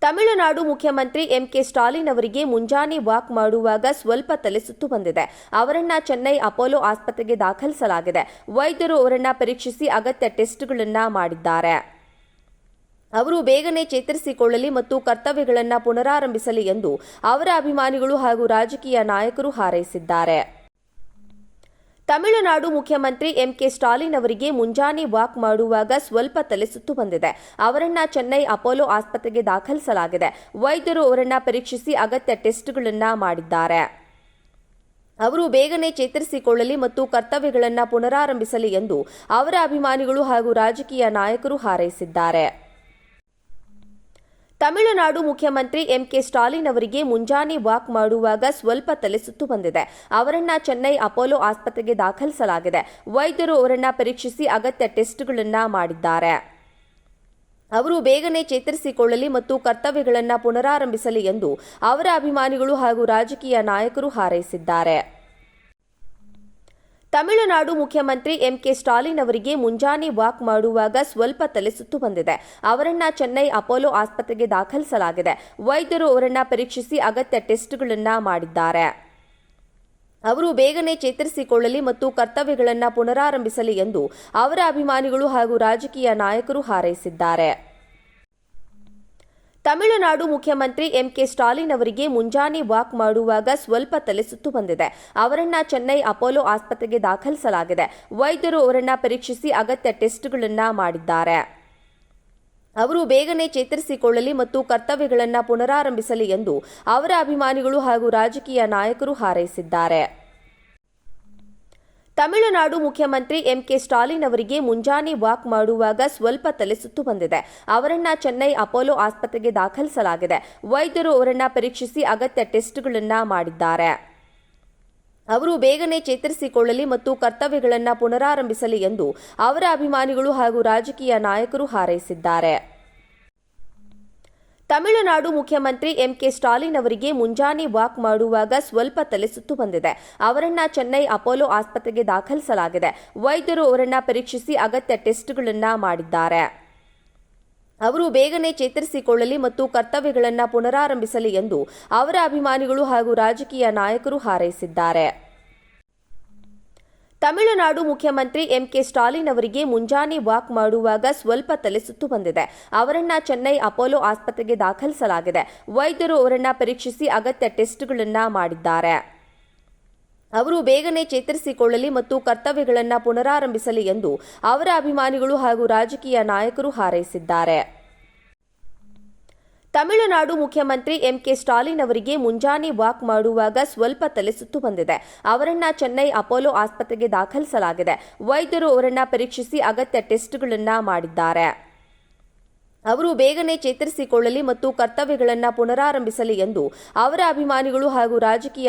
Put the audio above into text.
ತಮಿಳುನಾಡು ಮುಖ್ಯಮಂತ್ರಿ ಎಂಕೆ ಸ್ಟಾಲಿನ್ ಅವರಿಗೆ ಮುಂಜಾನೆ ವಾಕ್ ಮಾಡುವಾಗ ಸ್ವಲ್ಪ ತಲೆಸುತ್ತು ಬಂದಿದೆ. ಅವರನ್ನ ಚೆನ್ನೈ ಅಪೋಲೋ ಆಸ್ಪತ್ರೆಗೆ ದಾಖಲಿಸಲಾಗಿದೆ. ವೈದ್ಯರು ಅವರನ್ನ ಪರೀಕ್ಷಿಸಿ ಅಗತ್ಯ ಟೆಸ್ಟ್ಗಳನ್ನು ಮಾಡಿದ್ದಾರೆ. ಅವರು ಬೇಗನೆ ಚೇತರಿಸಿಕೊಳ್ಳಲಿ ಮತ್ತು ಕರ್ತವ್ಯಗಳನ್ನು ಪುನರಾರಂಭಿಸಲಿ ಎಂದು ಅವರ ಅಭಿಮಾನಿಗಳು ಹಾಗೂ ರಾಜಕೀಯ ನಾಯಕರು ಹಾರೈಸಿದ್ದಾರೆ. ತಮಿಳುನಾಡು ಮುಖ್ಯಮಂತ್ರಿ ಎಂಕೆ ಸ್ಟಾಲಿನ್ ಅವರಿಗೆ ಮುಂಜಾನೆ ವಾಕ್ ಮಾಡುವಾಗ ಸ್ವಲ್ಪ ತಲೆಸುತ್ತು ಬಂದಿದೆ. ಅವರನ್ನ ಚೆನ್ನೈ ಅಪೋಲೋ ಆಸ್ಪತ್ರೆಗೆ ದಾಖಲಿಸಲಾಗಿದೆ. ವೈದ್ಯರು ಅವರನ್ನ ಪರೀಕ್ಷಿಸಿ ಅಗತ್ಯ ಟೆಸ್ಟ್ಗಳನ್ನು ಮಾಡಿದ್ದಾರೆ. ಅವರು ಬೇಗನೆ ಚೇತರಿಸಿಕೊಳ್ಳಲಿ ಮತ್ತು ಕರ್ತವ್ಯಗಳನ್ನು ಪುನರಾರಂಭಿಸಲಿ ಎಂದು ಅವರ ಅಭಿಮಾನಿಗಳು ಹಾಗೂ ರಾಜಕೀಯ ನಾಯಕರು ಹಾರೈಸಿದ್ದಾರೆ. ತಮಿಳುನಾಡು ಮುಖ್ಯಮಂತ್ರಿ ಎಂಕೆ ಸ್ಟಾಲಿನ್ ಅವರಿಗೆ ಮುಂಜಾನೆ ವಾಕ್ ಮಾಡುವಾಗ ಸ್ವಲ್ಪ ತಲೆಸುತ್ತು ಬಂದಿದೆ. ಅವರನ್ನ ಚೆನ್ನೈ ಅಪೋಲೋ ಆಸ್ಪತ್ರೆಗೆ ದಾಖಲಿಸಲಾಗಿದೆ. ವೈದ್ಯರು ಅವರನ್ನ ಪರೀಕ್ಷಿಸಿ ಅಗತ್ಯ ಟೆಸ್ಟ್ಗಳನ್ನು ಮಾಡಿದ್ದಾರೆ. ಅವರು ಬೇಗನೆ ಚೇತರಿಸಿಕೊಳ್ಳಲಿ ಮತ್ತು ಕರ್ತವ್ಯಗಳನ್ನು ಪುನರಾರಂಭಿಸಲಿ ಎಂದು ಅವರ ಅಭಿಮಾನಿಗಳು ಹಾಗೂ ರಾಜಕೀಯ ನಾಯಕರು ಹಾರೈಸಿದ್ದಾರೆ. ತಮಿಳುನಾಡು ಮುಖ್ಯಮಂತ್ರಿ ಎಂಕೆ ಸ್ಟಾಲಿನ್ ಅವರಿಗೆ ಮುಂಜಾನೆ ವಾಕ್ ಮಾಡುವಾಗ ಸ್ವಲ್ಪ ತಲೆಸುತ್ತು ಬಂದಿದೆ. ಅವರನ್ನ ಚೆನ್ನೈ ಅಪೋಲೋ ಆಸ್ಪತ್ರೆಗೆ ದಾಖಲಿಸಲಾಗಿದೆ. ವೈದ್ಯರು ಅವರನ್ನ ಪರೀಕ್ಷಿಸಿ ಅಗತ್ಯ ಟೆಸ್ಟ್ಗಳನ್ನು ಮಾಡಿದ್ದಾರೆ. ಅವರು ಬೇಗನೆ ಚೇತರಿಸಿಕೊಳ್ಳಲಿ ಮತ್ತು ಕರ್ತವ್ಯಗಳನ್ನು ಪುನರಾರಂಭಿಸಲಿ ಎಂದು ಅವರ ಅಭಿಮಾನಿಗಳು ಹಾಗೂ ರಾಜಕೀಯ ನಾಯಕರು ಹಾರೈಸಿದ್ದಾರೆ. ತಮಿಳುನಾಡು ಮುಖ್ಯಮಂತ್ರಿ ಎಂಕೆ ಸ್ಟಾಲಿನ್ ಅವರಿಗೆ ಮುಂಜಾನೆ ವಾಕ್ ಮಾಡುವಾಗ ಸ್ವಲ್ಪ ತಲೆಸುತ್ತು ಬಂದಿದೆ. ಅವರನ್ನ ಚೆನ್ನೈ ಅಪೋಲೋ ಆಸ್ಪತ್ರೆಗೆ ದಾಖಲಿಸಲಾಗಿದೆ. ವೈದ್ಯರು ಅವರನ್ನ ಪರೀಕ್ಷಿಸಿ ಅಗತ್ಯ ಟೆಸ್ಟ್ಗಳನ್ನು ಮಾಡಿದ್ದಾರೆ. ಅವರು ಬೇಗನೆ ಚೇತರಿಸಿಕೊಳ್ಳಲಿ ಮತ್ತು ಕರ್ತವ್ಯಗಳನ್ನು ಪುನರಾರಂಭಿಸಲಿ ಎಂದು ಅವರ ಅಭಿಮಾನಿಗಳು ಹಾಗೂ ರಾಜಕೀಯ ನಾಯಕರು ಹಾರೈಸಿದ್ದಾರೆ. ತಮಿಳುನಾಡು ಮುಖ್ಯಮಂತ್ರಿ ಎಂಕೆ ಸ್ಟಾಲಿನ್ ಅವರಿಗೆ ಮುಂಜಾನೆ ವಾಕ್ ಮಾಡುವಾಗ ಸ್ವಲ್ಪ ತಲೆಸುತ್ತು ಬಂದಿದೆ. ಅವರನ್ನ ಚೆನ್ನೈ ಅಪೋಲೋ ಆಸ್ಪತ್ರೆಗೆ ದಾಖಲಿಸಲಾಗಿದೆ. ವೈದ್ಯರು ಅವರನ್ನ ಪರೀಕ್ಷಿಸಿ ಅಗತ್ಯ ಟೆಸ್ಟ್ಗಳನ್ನು ಮಾಡಿದ್ದಾರೆ. ಅವರು ಬೇಗನೆ ಚೇತರಿಸಿಕೊಳ್ಳಲಿ ಮತ್ತು ಕರ್ತವ್ಯಗಳನ್ನು ಪುನರಾರಂಭಿಸಲಿ ಎಂದು ಅವರ ಅಭಿಮಾನಿಗಳು ಹಾಗೂ ರಾಜಕೀಯ ನಾಯಕರು ಹಾರೈಸಿದ್ದಾರೆ. ತಮಿಳುನಾಡು ಮುಖ್ಯಮಂತ್ರಿ ಎಂಕೆ ಸ್ಟಾಲಿನ್ ಅವರಿಗೆ ಮುಂಜಾನೆ ವಾಕ್ ಮಾಡುವಾಗ ಸ್ವಲ್ಪ ತಲೆಸುತ್ತು ಬಂದಿದೆ. ಅವರನ್ನ ಚೆನ್ನೈ ಅಪೋಲೋ ಆಸ್ಪತ್ರೆಗೆ ದಾಖಲಿಸಲಾಗಿದೆ. ವೈದ್ಯರು ಅವರನ್ನ ಪರೀಕ್ಷಿಸಿ ಅಗತ್ಯ ಟೆಸ್ಟ್ಗಳನ್ನು ಮಾಡಿದ್ದಾರೆ. ಅವರು ಬೇಗನೆ ಚೇತರಿಸಿಕೊಳ್ಳಲಿ ಮತ್ತು ಕರ್ತವ್ಯಗಳನ್ನು ಪುನರಾರಂಭಿಸಲಿ ಎಂದು ಅವರ ಅಭಿಮಾನಿಗಳು ಹಾಗೂ ರಾಜಕೀಯ ನಾಯಕರು ಹಾರೈಸಿದ್ದಾರೆ. ತಮಿಳುನಾಡು ಮುಖ್ಯಮಂತ್ರಿ ಎಂಕೆ ಸ್ಟಾಲಿನ್ ಅವರಿಗೆ ಮುಂಜಾನೆ ವಾಕ್ ಮಾಡುವಾಗ ಸ್ವಲ್ಪ ತಲೆಸುತ್ತು ಬಂದಿದೆ. ಅವರನ್ನ ಚೆನ್ನೈ ಅಪೋಲೋ ಆಸ್ಪತ್ರೆಗೆ ದಾಖಲಿಸಲಾಗಿದೆ. ವೈದ್ಯರು ಅವರನ್ನ ಪರೀಕ್ಷಿಸಿ ಅಗತ್ಯ ಟೆಸ್ಟ್ಗಳನ್ನು ಮಾಡಿದ್ದಾರೆ. ಅವರು ಬೇಗನೆ ಚೇತರಿಸಿಕೊಳ್ಳಲಿ ಮತ್ತು ಕರ್ತವ್ಯಗಳನ್ನು ಪುನರಾರಂಭಿಸಲಿ ಎಂದು ಅವರ ಅಭಿಮಾನಿಗಳು ಹಾಗೂ ರಾಜಕೀಯ ನಾಯಕರು ಹಾರೈಸಿದ್ದಾರೆ. ತಮಿಳುನಾಡು ಮುಖ್ಯಮಂತ್ರಿ ಎಂಕೆ ಸ್ಟಾಲಿನ್ ಅವರಿಗೆ ಮುಂಜಾನೆ ವಾಕ್ ಮಾಡುವಾಗ ಸ್ವಲ್ಪ ತಲೆಸುತ್ತು ಬಂದಿದೆ. ಅವರನ್ನ ಚೆನ್ನೈ ಅಪೋಲೋ ಆಸ್ಪತ್ರೆಗೆ ದಾಖಲಿಸಲಾಗಿದೆ. ವೈದ್ಯರು ಅವರನ್ನ ಪರೀಕ್ಷಿಸಿ ಅಗತ್ಯ ಟೆಸ್ಟ್ಗಳನ್ನು ಮಾಡಿದ್ದಾರೆ. ಅವರು ಬೇಗನೆ ಚೇತರಿಸಿಕೊಳ್ಳಲಿ ಮತ್ತು ಕರ್ತವ್ಯಗಳನ್ನು ಪುನರಾರಂಭಿಸಲಿ ಎಂದು ಅವರ ಅಭಿಮಾನಿಗಳು ಹಾಗೂ ರಾಜಕೀಯ